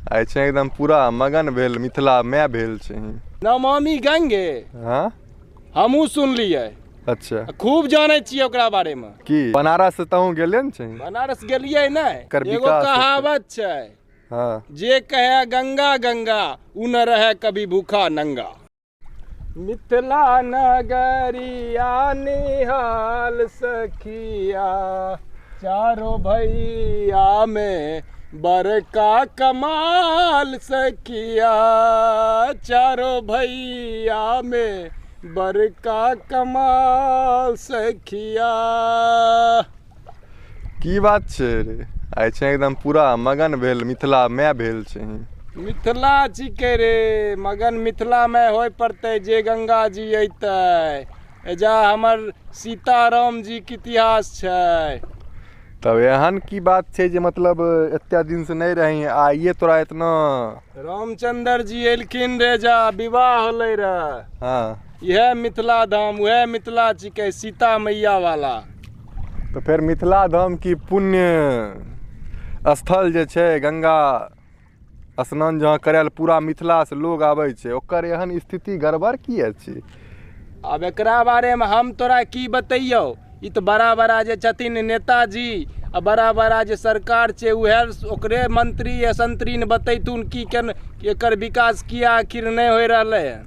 आइ छै एकदम पूरा मगन भेल मिथिला में भेल छै। नमामि गंगे हाँ हमहूँ सुनलियै। अच्छा खूब जानै छियै ओकरा बारे में। की बनारस तहूँ गेले न छै? बनारस गेलियै नहीं। एकर एगो विकास कहावत छै, हाँ जे कहे गंगा गंगा उ न रहे कभी भूखा नंगा। मिथिला नगरिया निहाल सखिया, चारों भैया में बड़का कमाल सखिया, चारों भैया में बड़का कमाल सखिया। की बात छै रे? आइ छै एकदम पूरा मगन भेल मिथिला में भेल छै। मिथिला छिकै रे, मगन मिथिला में होय पड़तै जे गंगा जी अइतै। एजा हमर सीताराम जी के इतिहास छै। तब एहन की बात छै जे मतलब एते दिन से नहीं रही आइए तोरा इतना? रामचंद्र जी एलखिन रे, जा विवाह होलै रे। हाँ यह मिथिला धाम, वह मिथिला छिकै सीता मैया वाला। तो फिर मिथिला धाम की पुण्य स्थल जे छै गंगा स्नान जहाँ करे ले पूरा मिथिला से लोग आबै छै, ओकर एहन स्थिति गड़बड़ किए छै? अब एकरा बारे में हम तोरा की बतैयौ? ई तो बड़ा बड़ा जे छथिन नेताजी आ बड़ा बड़ा जे सरकार छै उहे ओकरे मंत्री या संतरी ने बतैतुन की केन एकर विकास किया आखिर नहीं हो रहले है।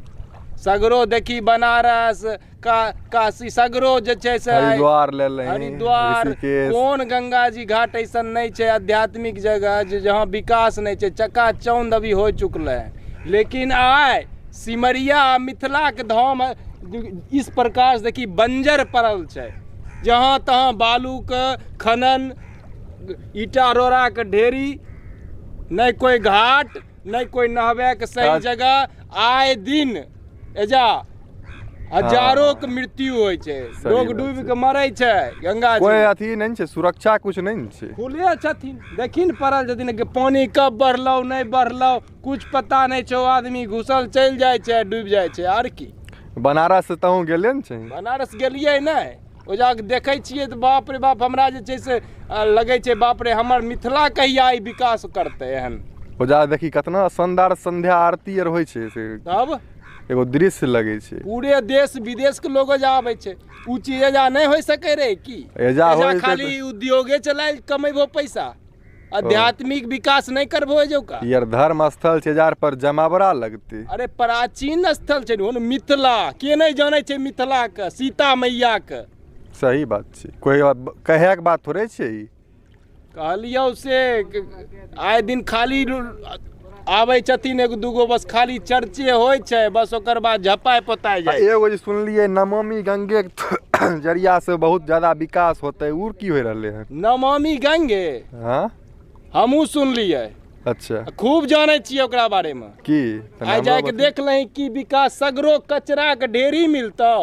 सगरो देखी बनारस काशी सगरो जे छै से हरिद्वार ले ले, हरिद्वार कोन गंगा जी घाट ऐसा नहीं छै आध्यात्मिक जगह जहाँ विकास नहीं छै, चकाचौंध अभी हो चुकले है। लेकिन आय सिमरिया मिथिला के धाम इस प्रकार से देखी बंजर पड़ल छै, जहाँ तहाँ बालू के खनन, ईटा रोड़ा के ढेरी, नहीं कोई घाट, नहीं कोई नहबे के सही जगह। आए दिन एजा हजारों के मृत्यु होय छै, लोग डूब के मरै छै गंगा जी। कोई अथी नहीं छै, सुरक्षा कुछ नहीं छै। खुले छथिन, देखिन पड़ल छथिन कि पानी कब बढ़लौ नहीं बढ़लौ कुछ पता नहीं छै। आदमी घुसल चल जाय छै, डूब जाय छै। आर की बनारस तहूँ गेले न छै? बनारस गेलियै नहीं, ओ जाके देखै छियै तो बाप रे बाप, हमरा जे छै से लगै छै बाप रे हमर मिथिला कहिया ई विकास करतै। एहन ओ जा देखी कितना शानदार संध्या आरती आर होइ छै से, तब एगो दृश्य लगे छै। पूरे देश विदेश के लोग एजा आबै छै। उ चीज एजा नहीं हो सके रे की? एजा होय खाली उद्योगे चलाए कमेबो पैसा, आध्यात्मिक विकास नहीं करबो जो का। यार धर्म स्थल छै, जार पर जमावड़ा लगते। अरे प्राचीन स्थल छै न मिथिला, के नहीं जाने छै मिथिला के सीता मैया के। सही बात छै, कोई कहे के बात थोड़े छै। कहलियौ से आए दिन खाली आबै छथिन एगो दूगो, बस खाली चर्चे होय छै, बस ओकर बाद झपाय पोताय जाय। एगो जे सुनलियै नमामि गंगे के जरिया से बहुत ज्यादा विकास होते, उ की हो रहले है? नमामि गंगे हाँ हमहूँ सुनलियै। अच्छा खूब जानै छियै ओकरा बारे में। की आइ जाके देख लही की विकास, सगरो कचरा के ढेरी मिलतौ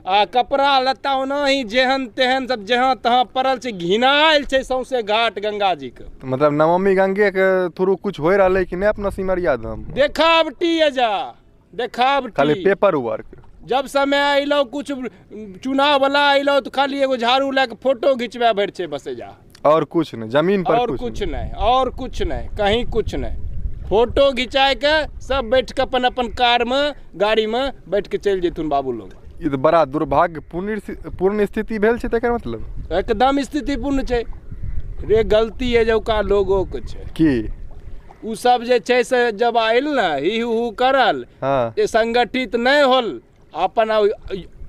आ कपड़ा लत्ता ओनाही जेहन तेहन सब जहाँ तहाँ पड़ल छै, घिनायल छै सौंसे घाट गंगा जी के। मतलब नमामि गंगे के थ्रू कुछ हो रहले कि नहीं अपना सिमरिया धाम? देखावटी एजा, देखावटी, खाली पेपर वर्क। जब समय अइलो कुछ चुनाव वाला अइलो तो खाली एगो झाड़ू लेके फोटो खिंचवा भर छै बस एजा, और कुछ नहीं जमीन पर और कुछ नहीं, और कुछ नहीं, कहीं कुछ नहीं। फोटो घिंचाए के सब बैठ के अपन अपन कार में गाड़ी में बैठ के चल जेथुन बाबू लोग। ई तो बड़ा दुर्भाग्यपूर्ण स्थिति भेल छै, तेकर मतलब एकदम स्थितिपूर्ण छै रे। गलती है जो का लोगों के छै की उ सब जे छै से जब आइल न ही हु करल, हाँ ये संगठित नहीं होल, अपन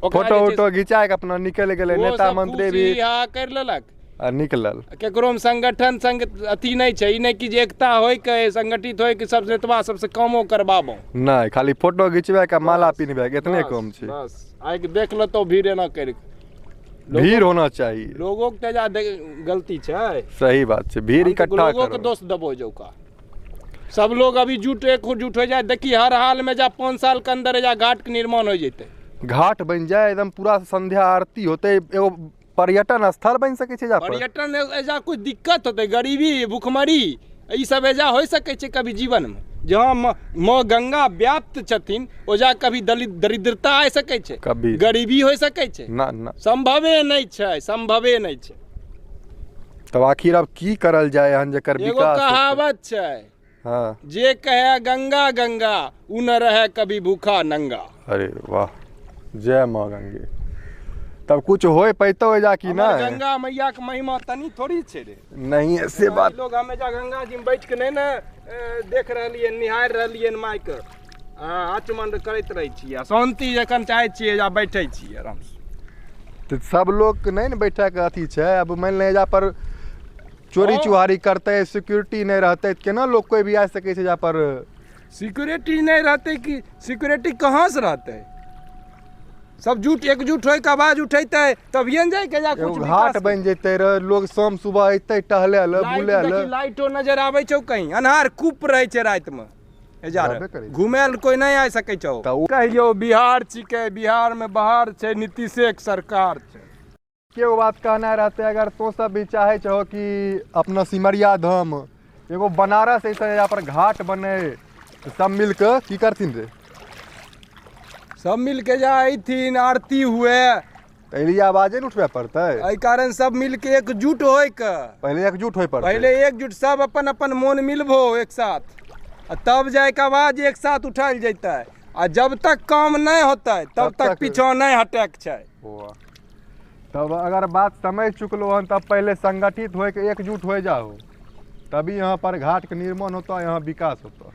फोटो उटो घिचा के अपना निकल गेले, नेता मंत्री भी कर लेलक आ निकलल। केकरो में संगठन संग अथी नहीं छै, ई नहीं कि जे एकता होय के संगठित होय के सब नेतवा सबसे कामो करबाबो नहीं, खाली फोटो घिचबे के माला पिनबे के इतने कम छै। बस आइ के देख लो तो भीड़ ना कर, भीड़ होना चाहिए। लोगों के तेजा गलती छै। सही बात छै, भीड़ इकट्ठा लोगों के दोस्त दबो जो का। सब लोग अभी जुट हो जाए, देखी हर हाल में जा 5 साल के अंदर जा घाट के निर्माण हो जैते, घाट बन जाए एकदम पूरा संध्या आरती होते, एगो पर्यटन स्थल बन सके छै। पर्यटन एजा कुछ दिक्कत होते, गरीबी भुखमरी ई सब एजा हो सके छै कभी जीवन में। जहाँ माँ गंगा व्याप्त छथिन ओजा कभी दरिद्रता आ सके छै, कभी गरीबी हो सके छै ना ना, संभवे नहीं छै, संभवे नहीं छै। तब आखिर अब की करल जाए हन जेकर एगो विकास? कहावत छै, हाँ। जे कहे गंगा गंगा उ न रहे कभी भूखा नंगा। अरे वाह, जय माँ गंगे। तब कुछ हो पैतो हो जा कि ना? गंगा मैया के महिमा तनी थोड़ी छे रे। नहीं ऐसे बात। लोग हमेशा गंगा जी में बैठ के नहीं ना देख रहलिए, निहार रहलिए माय के, आचमन करैत रहे छियै, शांति जखन चाहे छियै जा बैठे छियै आराम से। तो सब लोग के नहीं न बैठे के अथी छै। अब मान ले जा पर चोरी चुहारी करते, सिक्योरिटी नहीं रहते, केना लोग कोई भी आ सके छै जा पर? सिक्योरिटी नहीं रहते कि सिक्योरिटी कहाँ से रहते? सब जुट एकजुट होय के आवाज उठेते तभिए न जाय के जा कुछ घाट बन जेते रे, लोग शाम सुबह अइते टहले ल बुले ल। लाइटो नजर आबै छौ कहीं, अन्हार कुप रहे छै रात में। घूमे ल कोई नहीं आ सकै छौ। कहियो बिहार छिके, बिहार में बाहर छै नीतीशे के सरकार छै। के बात कहना रहते, अगर तो सब भी चाहे छहो कि अपना सिमरिया धाम एगो बनारस ऐसे यहाँ पर घाट बने, तो सब मिल के की करथिन रे? सब मिल के जाथिन, आरती हुए। पहले आवाजे न उठबे पड़ते, एहि कारण सब मिल के एकजुट होय के। पहले एकजुट होय पड़ते। पहले एकजुट सब अपन अपन मोन मिलबो एक साथ, तब जाए के आवाज एक साथ उठायल जैते। आ जब तक काम नहीं होते तब तक पीछा नहीं हटे के छै। तब अगर बात समझ चुकलो हन तब पहले संगठित होके एकजुट हो जाओ, तभी यहाँ पर घाट के निर्माण होता, यहाँ विकास होता।